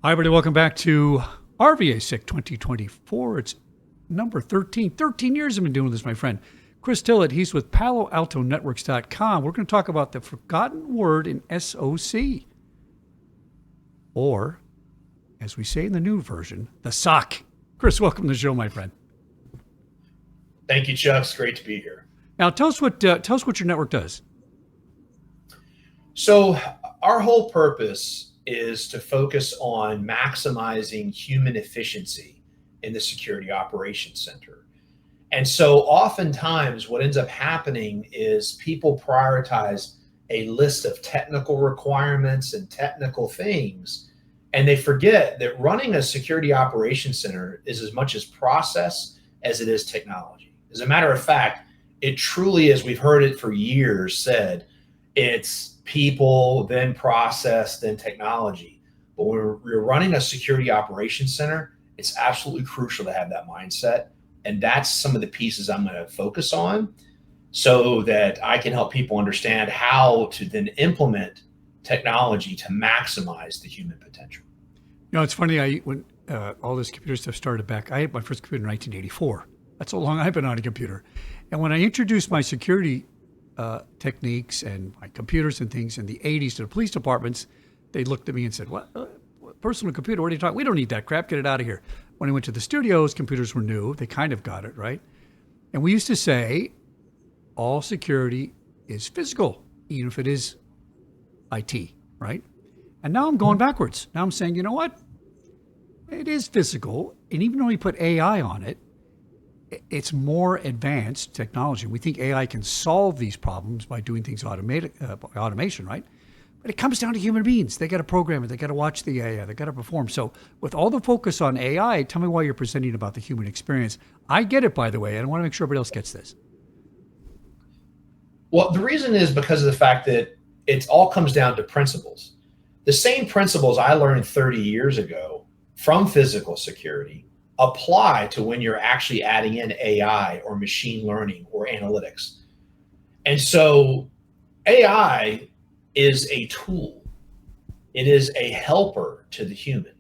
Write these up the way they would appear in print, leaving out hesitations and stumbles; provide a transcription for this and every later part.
Hi, everybody. Welcome back to RVAsec 2024. It's number 13. 13 years I've been doing this, my friend. Chris Tillett, he's with Palo Alto Networks.com. We're going to talk about the forgotten word in SOC. Or, as we say in the new version, the SOC. Chris, welcome to the show, my friend. Thank you, Chuck. It's great to be here. Now, tell us what your network does. So our whole purpose is to focus on maximizing human efficiency in the security operations center. And so oftentimes what ends up happening is people prioritize a list of technical requirements and technical things, and they forget that running a security operations center is as much as process as it is technology. As a matter of fact, it truly is, we've heard it for years said, it's people, then process, then technology. But when we're running a security operations center, it's absolutely crucial to have that mindset. And that's some of the pieces I'm going to focus on so that I can help people understand how to then implement technology to maximize the human potential. You know, it's funny, when all this computer stuff started back, I had my first computer in 1984. That's how long I've been on a computer. And when I introduced my security techniques and my computers and things in the 80s to the police departments, they looked at me and said, what personal computer, what are you talking? We don't need that crap, get it out of here. When I went to the studios, computers were new. They kind of got it, right? And we used to say, all security is physical, even if it is IT, right? And now I'm going backwards. Now I'm saying, you know what? It is physical, and even though we put AI on it, it's more advanced technology. We think AI can solve these problems by doing things automation, right? But it comes down to human beings. They got to program it. They got to watch the AI. They got to perform. So with all the focus on AI, tell me why you're presenting about the human experience. I get it, by the way, and I want to make sure everybody else gets this. Well, the reason is because of the fact that it all comes down to principles. The same principles I learned 30 years ago from physical security apply to when you're actually adding in AI or machine learning or analytics. And so AI is a tool. It is a helper to the human.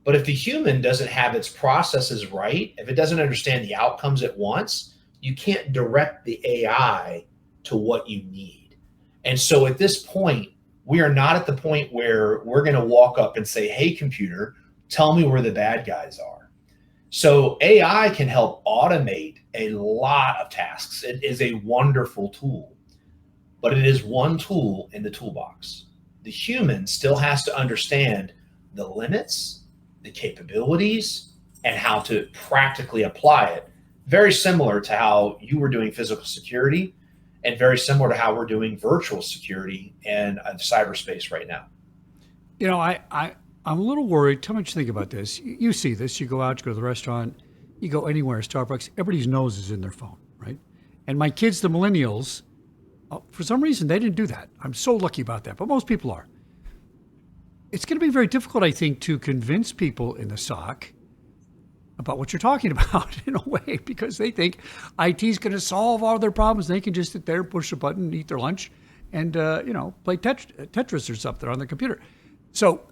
But if the human doesn't have its processes right, if it doesn't understand the outcomes it wants, you can't direct the AI to what you need. And so at this point, we are not at the point where we're going to walk up and say, hey, computer, tell me where the bad guys are. So AI can help automate a lot of tasks. It is a wonderful tool, but it is one tool in the toolbox. The human still has to understand the limits, the capabilities, and how to practically apply it. Very similar to how you were doing physical security and very similar to how we're doing virtual security in cyberspace right now. You know, I'm a little worried. Tell me what you think about this. You see this. You go out, you go to the restaurant, you go anywhere, Starbucks, everybody's nose is in their phone, right? And my kids, the millennials, for some reason, they didn't do that. I'm so lucky about that, but most people are. It's going to be very difficult, I think, to convince people in the SOC about what you're talking about in a way, because they think IT is going to solve all their problems. They can just sit there, push a button, eat their lunch, and play Tetris or something on their computer. So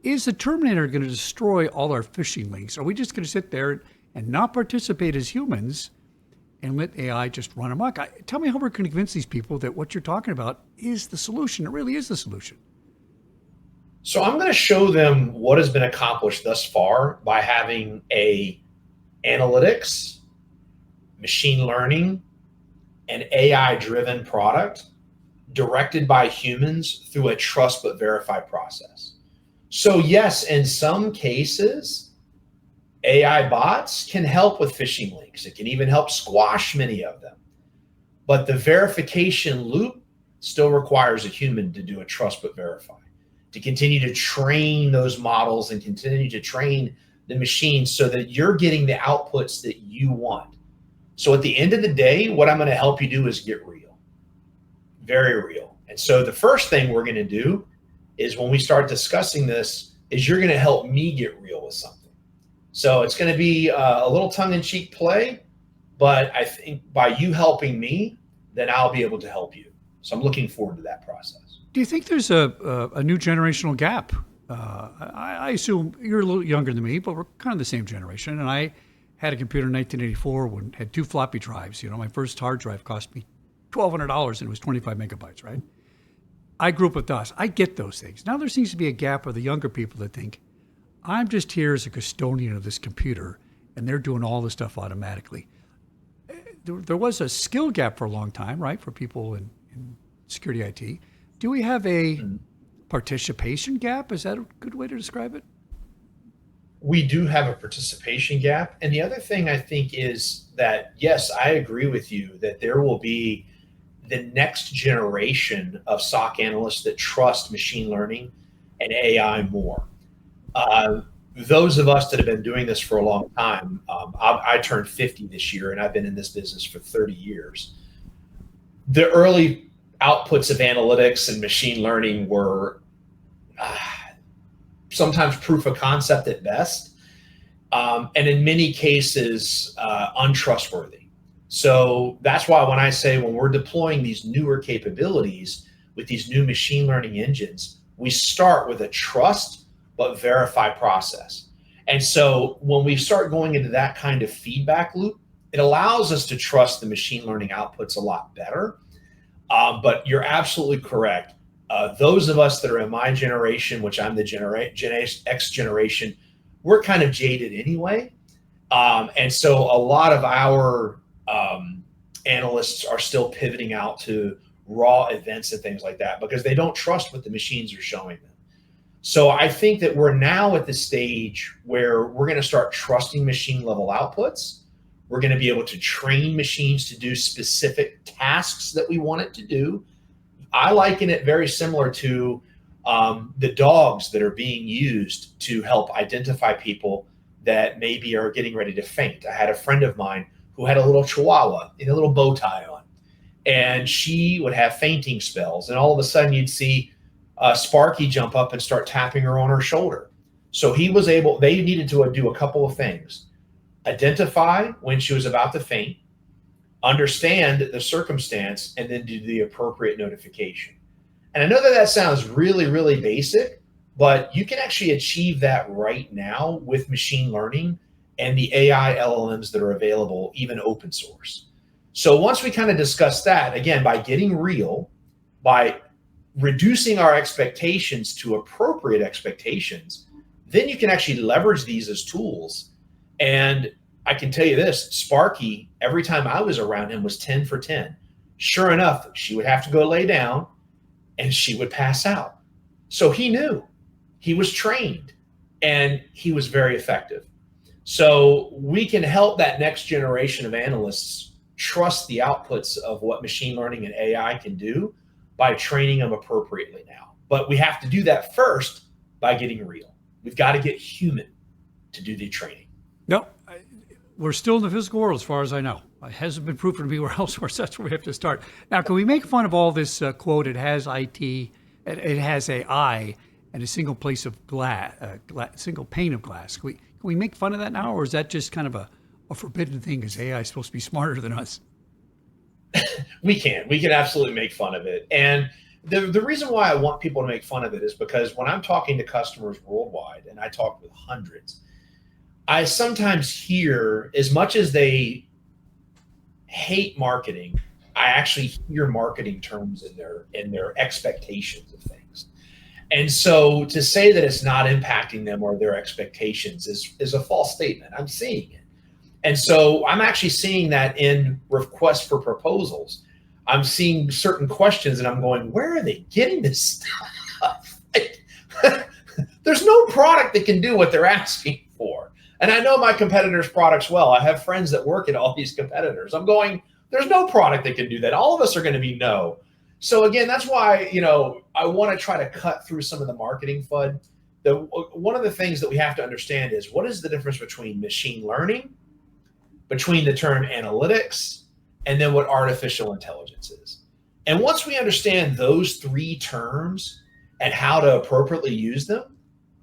is the Terminator going to destroy all our phishing links? Are we just going to sit there and not participate as humans and let AI just run amok? Tell me how we're going to convince these people that what you're talking about is the solution. It really is the solution. So I'm going to show them what has been accomplished thus far by having a analytics, machine learning, and AI-driven product directed by humans through a trust but verify process. So yes, in some cases, AI bots can help with phishing links. It can even help squash many of them. But the verification loop still requires a human to do a trust but verify, to continue to train those models and continue to train the machine so that you're getting the outputs that you want. So at the end of the day, what I'm going to help you do is get real, very real. And so the first thing we're going to do is when we start discussing this is you're going to help me get real with something. So it's going to be a little tongue-in-cheek play, but I think by you helping me, then I'll be able to help you. So I'm looking forward to that process. Do you think there's a new generational gap I assume you're a little younger than me, but we're kind of the same generation. And I had a computer in 1984 when it had 2 floppy drives. My first hard drive cost me $1,200 and it was 25 megabytes, right? I grew up with DOS. I get those things. Now there seems to be a gap of the younger people that think, I'm just here as a custodian of this computer and they're doing all the stuff automatically. There was a skill gap for a long time, right, for people in security IT. Do we have a participation gap? Is that a good way to describe it? We do have a participation gap. And the other thing I think is that, yes, I agree with you that there will be the next generation of SOC analysts that trust machine learning and AI more. Those of us that have been doing this for a long time, I turned 50 this year and I've been in this business for 30 years. The early outputs of analytics and machine learning were sometimes proof of concept at best, and in many cases, untrustworthy. So that's why when I say when we're deploying these newer capabilities with these new machine learning engines, we start with a trust but verify process. And so when we start going into that kind of feedback loop, it allows us to trust the machine learning outputs a lot better. But you're absolutely correct. Those of us that are in my generation, which I'm the Gen X generation, we're kind of jaded anyway. And so a lot of our analysts are still pivoting out to raw events and things like that because they don't trust what the machines are showing them. So I think that we're now at the stage where we're going to start trusting machine level outputs. We're going to be able to train machines to do specific tasks that we want it to do. I liken it very similar to the dogs that are being used to help identify people that maybe are getting ready to faint. I had a friend of mine who had a little chihuahua in a little bow tie on, and she would have fainting spells. And all of a sudden you'd see Sparky jump up and start tapping her on her shoulder. So they needed to do a couple of things. Identify when she was about to faint, understand the circumstance, and then do the appropriate notification. And I know that sounds really, really basic, but you can actually achieve that right now with machine learning and the AI LLMs that are available, even open source. So once we kind of discuss that, again, by getting real, by reducing our expectations to appropriate expectations, then you can actually leverage these as tools. And I can tell you this, Sparky, every time I was around him was 10 for 10. Sure enough, she would have to go lay down and she would pass out. So he knew, he was trained, and he was very effective. So we can help that next generation of analysts trust the outputs of what machine learning and AI can do by training them appropriately now. But we have to do that first by getting real. We've got to get human to do the training. No, we're still in the physical world as far as I know. It hasn't been proven to be where else, that's where we have to start. Now, can we make fun of all this quote, it has IT, it has AI, and a single place of single pane of glass? Can we make fun of that now, or is that just kind of a forbidden thing because AI is supposed to be smarter than us? We can absolutely make fun of it. And the reason why I want people to make fun of it is because when I'm talking to customers worldwide, and I talk with hundreds, I sometimes hear, as much as they hate marketing, I actually hear marketing terms in their expectations of things. And so to say that it's not impacting them or their expectations is a false statement. I'm seeing it. And so I'm actually seeing that in requests for proposals. I'm seeing certain questions and I'm going, where are they getting this stuff? There's no product that can do what they're asking for. And I know my competitors' products well. I have friends that work at all these competitors. I'm going, there's no product that can do that. All of us are going to be no. So again, that's why, I want to try to cut through some of the marketing FUD. One of the things that we have to understand is, what is the difference between machine learning, between the term analytics, and then what artificial intelligence is. And once we understand those three terms and how to appropriately use them,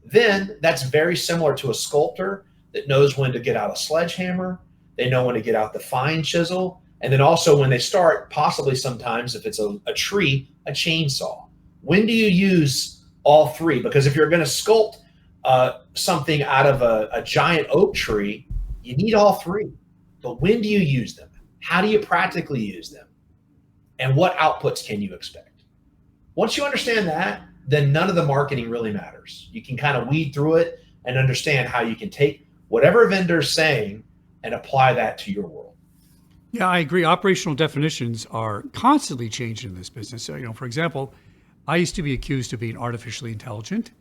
then that's very similar to a sculptor that knows when to get out a sledgehammer. They know when to get out the fine chisel. And then also when they start, possibly sometimes if it's a tree, a chainsaw. When do you use all three, because if you're going to sculpt something out of a giant oak tree, you need all three. But when do you use them? How do you practically use them? And what outputs can you expect? Once you understand that, then none of the marketing really matters. You can kind of weed through it and understand how you can take whatever vendor's saying and apply that to your world. Yeah, I agree. Operational definitions are constantly changing in this business. So, for example, I used to be accused of being artificially intelligent.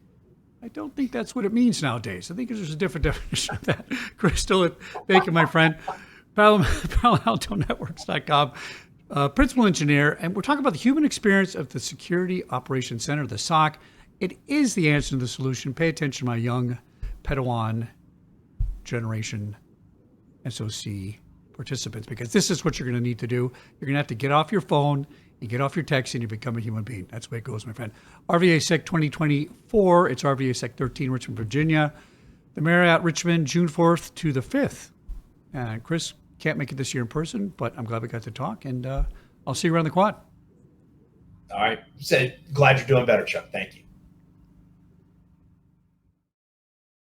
I don't think that's what it means nowadays. I think there's a different definition of that. Chris Tillett, Bacon, my friend, PaloAltoNetworks.com, principal engineer, and we're talking about the human experience of the Security Operations Center, the SOC. It is the answer to the solution. Pay attention, my young Padawan generation SOC participants, because this is what you're going to need to do. You're going to have to get off your phone and get off your text and you become a human being. That's the way it goes, my friend. RVAsec 2024. It's RVAsec 13, Richmond, Virginia. The Marriott Richmond, June 4th to the 5th. Chris can't make it this year in person, but I'm glad we got to talk, and I'll see you around the quad. All right. Glad you're doing better, Chuck. Thank you.